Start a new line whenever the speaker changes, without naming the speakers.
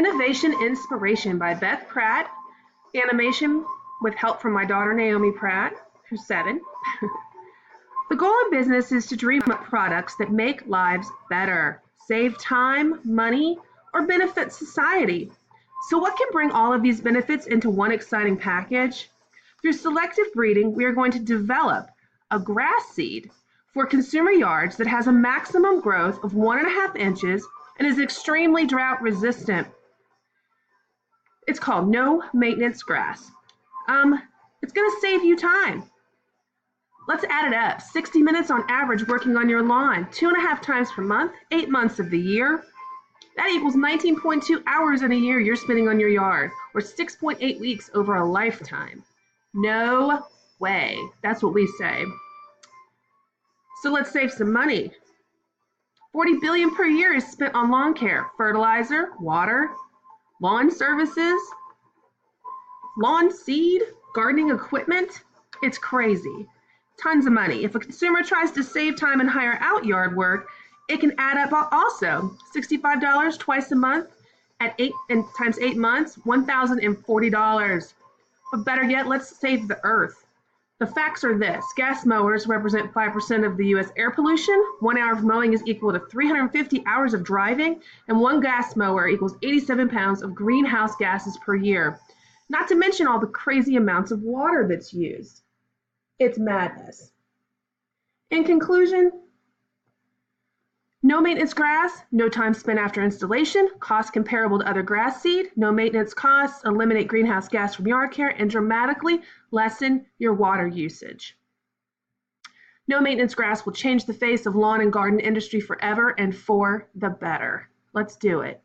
Innovation Inspiration by Beth Pratt. Animation with help from my daughter Naomi Pratt, who's 7. The goal in business is to dream up products that make lives better, save time, money, or benefit society. So what can bring all of these benefits into one exciting package? Through selective breeding, we are going to develop a grass seed for consumer yards that has a maximum growth of 1.5 inches and is extremely drought resistant. It's called no maintenance grass. It's going to save you time. Let's add it up. 60 minutes on average working on your lawn, 2.5 times per month, 8 months of the year. That equals 19.2 hours in a year you're spending on your yard, or 6.8 weeks over a lifetime. No way. That's what we say. So let's save some money. 40 billion per year is spent on lawn care, fertilizer, water, lawn services, lawn seed, gardening equipment. It's crazy. Tons of money. If a consumer tries to save time and hire out yard work, it can add up also. $65 twice a month at 8 times 8 months, $1,040. But better yet, let's save the earth. The facts are this. Gas mowers represent 5% of the U.S. air pollution. 1 hour of mowing is equal to 350 hours of driving, and one gas mower equals 87 pounds of greenhouse gases per year. Not to mention all the crazy amounts of water that's used. It's madness. In conclusion, no maintenance grass, no time spent after installation, cost comparable to other grass seed, no maintenance costs, eliminate greenhouse gas from yard care, and dramatically lessen your water usage. No maintenance grass will change the face of lawn and garden industry forever and for the better. Let's do it.